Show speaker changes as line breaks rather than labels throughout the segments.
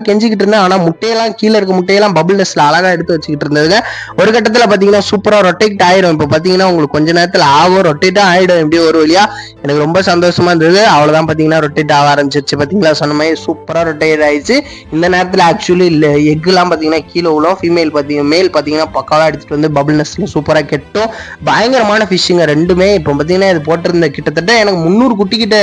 கெஞ்சிக்கிட்டு இருந்தேன். ஆனா முட்டையெல்லாம் கீழே இருக்க முட்டையெல்லாம் பபுள் நெஸ்ட்ல அழகா எடுத்து வச்சுக்கிட்டு இருந்ததுங்க. ஒரு கட்டத்துல பாத்தீங்கன்னா சூப்பரா ரொட்டேட் ஆயிடும். இப்ப பாத்தீங்கன்னா உங்களுக்கு கொஞ்ச நேரத்துல ஆகும், ரொட்டேட்டா ஆயிடும். எப்படி ஒரு வழியா எனக்கு ரொம்ப சந்தோஷமா இருந்தது. அவ்வளவுதான் பாத்தீங்கன்னா ரொட்டேட் ஆக ஆரம்பிச்சிருச்சு. பாத்தீங்களா சொன்ன மாதிரி சூப்பரா ரொட்டேட் ஆயிடுச்சு. இந்த நேரத்துல ஆக்சுவலி எக் எல்லாம் பாத்தீங்கன்னா கீழே விழும். ஃபீமேல் பாத்தீங்கன்னா மேல் பாத்தீங்கன்னா பக்காவா எடுத்துட்டு வந்து பபுள் நெஸ்ட்ல சூப்பரா கெட்டும். பயங்கரமான ஃபிஷ்ஷுங்க ரெண்டுமே. இப்போ பாத்தீங்கன்னா இது போட்டிருந்த கிட்டத்தட்ட எனக்கு 300 குட்டி கிட்ட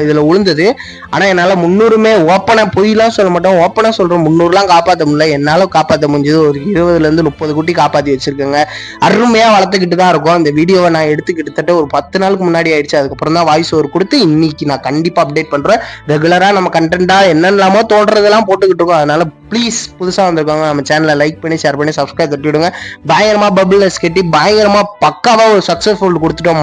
இதுல விழுந்தது. ஆனா என்னால 300மே ஓப்பனா பொய்லாம் சொல்ல மாட்டோம், ஓப்பனா சொல்றோம் 300லாம் காப்பாற்ற முடியல. என்னால காப்பாற்ற முடிஞ்சது ஒரு 20ல இருந்து 30 குட்டி காப்பாத்தி வச்சிருக்கேங்க. அருமையா வளர்த்துக்கிட்டு தான் இருக்கும். இந்த வீடியோவை நான் எடுத்து கிட்டத்தட்ட ஒரு 10 நாளுக்கு முன்னாடி ஆயிடுச்சு. அதுக்கப்புறம் தான் வாய்ஸ் ஓவர் கொடுத்து இன்னைக்கு நான் கண்டிப்பா அப்டேட் பண்றேன். ரெகுலரா நம்ம கண்டென்ட்டா என்னென்னலாமோ தோன்றதெல்லாம் போட்டுக்கிட்டு இருக்கோம். அதனால ப்ளீஸ் புதுசா வந்திருக்காங்க நம்ம சேனலை லைக் பண்ணி ஷேர் பண்ணி சப்ஸ்கிரைப் தட்டி விடுங்க. பயங்கரமா பபுள் நெஸ்ட் கட்டி பயங்கரமா பக்காவா ஒரு சக்சஸ்ஃபுல் கொடுத்துட்டோம்.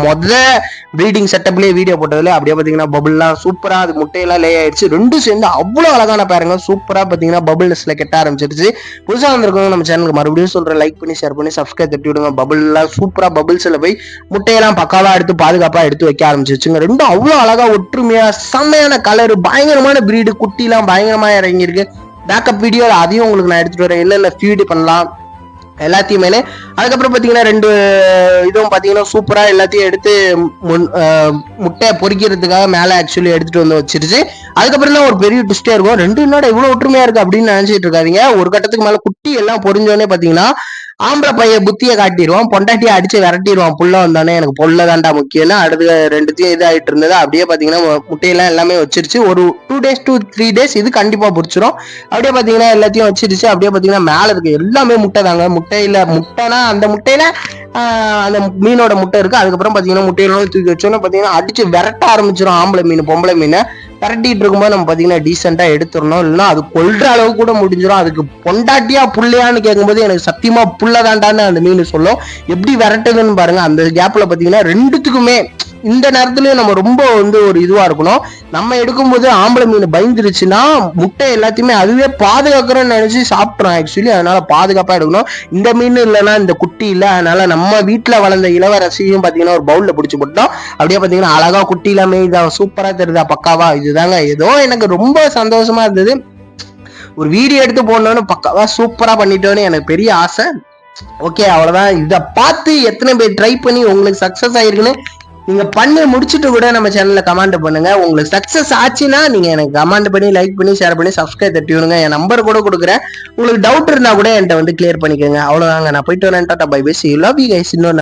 ப்ரீடிங் செட்டப்லயே வீடியோ போட்டதுல அப்படியே பாத்தீங்கன்னா பபுள்லாம் சூப்பரா அது முட்டையெல்லாம் லே ஆயிடுச்சு. ரெண்டும் சேர்ந்து அவ்வளவு அழகான பாருங்க. சூப்பரா பாத்தீங்கன்னா பபுள் நெஸ்ட்ல கெட்ட ஆரம்பிச்சிருச்சு. புதுசா வந்திருக்கவங்க நம்ம சேனலுக்கு மறுபடியும் சொல்றேன், லைக் பண்ணி ஷேர் பண்ணி சப்ஸ்கிரைப் தட்டி விடுங்க. பபுள் எல்லாம் சூப்பரா பபுள்ஸ்ல போய் முட்டையெல்லாம் பக்காவா எடுத்து பாதுகாப்பா எடுத்து வைக்க ஆரம்பிச்சிருச்சுங்க. ரெண்டும் அவ்வளவு அழகா ஒற்றுமையா செம்மையான கலர், பயங்கரமான பிரீடு, குட்டி எல்லாம் பயங்கரமா இறங்கியிருக்கு. பேக்கப் வீடியோ அதையும் உங்களுக்கு நான் எடுத்துட்டு வரேன். என்னென்ன ஃபீடு பண்ணலாம் எல்லாத்தையுமே. அதுக்கப்புறம் பாத்தீங்கன்னா 2 இதுவும் பாத்தீங்கன்னா சூப்பரா எல்லாத்தையும் எடுத்து முட்டை பொறிக்கிறதுக்காக மேல ஆக்சுவலி எடுத்துட்டு வந்து வச்சிருச்சு. அதுக்கப்புறம் தான் ஒரு பெரிய ட்விஸ்டே இருக்கும். 2 என்னோட இவ்வளவு ஒற்றுமையா இருக்கு அப்படின்னு நினைச்சிட்டு இருக்காதீங்க. ஒரு கட்டத்துக்கு மேல குட்டி எல்லாம் பொறிஞ்சோடனே பாத்தீங்கன்னா ஆம்பளை பையன் புத்தியை காட்டிடுவான், பொண்டாட்டியை அடிச்சு விரட்டிடுவான். புள்ள வந்தானே எனக்கு பொல்ல தாண்டா முக்கியம்னா அடுத்து 2த்தையும் இது ஆயிட்டு இருந்தது. அப்படியே பாத்தீங்கன்னா முட்டையெல்லாம் எல்லாமே வச்சிருச்சு. ஒரு 2 days to 3 days இது கண்டிப்பா பிடிச்சிரும். அப்படியே பாத்தீங்கன்னா எல்லாத்தையும் வச்சிருச்சு. அப்படியே பாத்தீங்கன்னா மேல இருக்கு எல்லாமே முட்டை தாங்க. முட்டையில முட்டைனா அந்த முட்டையில அந்த மீனோட முட்டை இருக்கு. அதுக்கப்புறம் பாத்தீங்கன்னா முட்டையெல்லாம் தூக்கி வச்சோன்னா பாத்தீங்கன்னா அடிச்சு விரட்ட ஆரம்பிச்சிடும். ஆம்பளை மீன் பொம்பளை மீனை விரட்டிட்டு இருக்கும்போது நம்ம பாத்தீங்கன்னா டீசெண்டா எடுத்துடணும். இல்லைன்னா அது கொல்ற அளவு கூட முடிஞ்சிடும். அதுக்கு பொண்டாட்டியா புள்ளையான்னு கேட்கும்போது எனக்கு சத்தியமா புள்ளதாண்டான்னு அந்த மீன் சொல்லும். எப்படி விரட்டுதுன்னு பாருங்க. அந்த கேப்ல பாத்தீங்கன்னா 2த்துக்குமே இந்த நேரத்துலயும் நம்ம ரொம்ப ஒரு இதுவா இருக்கணும். நம்ம எடுக்கும்போது ஆம்பளை மீன் பயந்துருச்சுன்னா முட்டை எல்லாத்தையுமே அதுவே பாதுகாக்கிறோம்னு நினைச்சு சாப்பிட்றோம் ஆக்சுவலி. அதனால பாதுகாப்பா எடுக்கணும். இந்த மீன் இல்லைன்னா இந்த குட்டி இல்லை. அதனால நம்ம வீட்டுல வளர்ந்த இளவரசியும் பாத்தீங்கன்னா ஒரு பவுல்ல பிடிச்சு போட்டோம். அப்படியே பாத்தீங்கன்னா அழகா குட்டி எல்லாமே இதான் சூப்பரா தெரியுதா பக்காவா. இதுதாங்க ஏதோ எனக்கு ரொம்ப சந்தோஷமா இருந்தது. ஒரு வீடியோ எடுத்து போடணும்னு பக்காவா சூப்பரா பண்ணிட்டோன்னு எனக்கு பெரிய ஆசை. ஓகே அவ்வளவுதான். இதை பார்த்து எத்தனை பேர் ட்ரை பண்ணி உங்களுக்கு சக்சஸ் ஆயிருக்குன்னு நீங்க பண்ணி முடிச்சுட்டு கூட நம்ம சேனல்ல கமெண்ட் பண்ணுங்க. உங்களுக்கு சக்சஸ் ஆச்சுன்னா நீங்க எனக்கு கமெண்ட் பண்ணி லைக் பண்ணி ஷேர் பண்ணி சப்ஸ்கிரைப் தட்டி விடுங்க. என் நம்பர் கூட கொடுக்குறேன். உங்களுக்கு டவுட் இருந்தா கூட என்கிட்ட கிளியர் பண்ணிக்கோங்க. அவ்வளவுதாங்க. நான் போயிட்டு வரேன். Tata bye bye. See you. Love you guys. இன்னொரு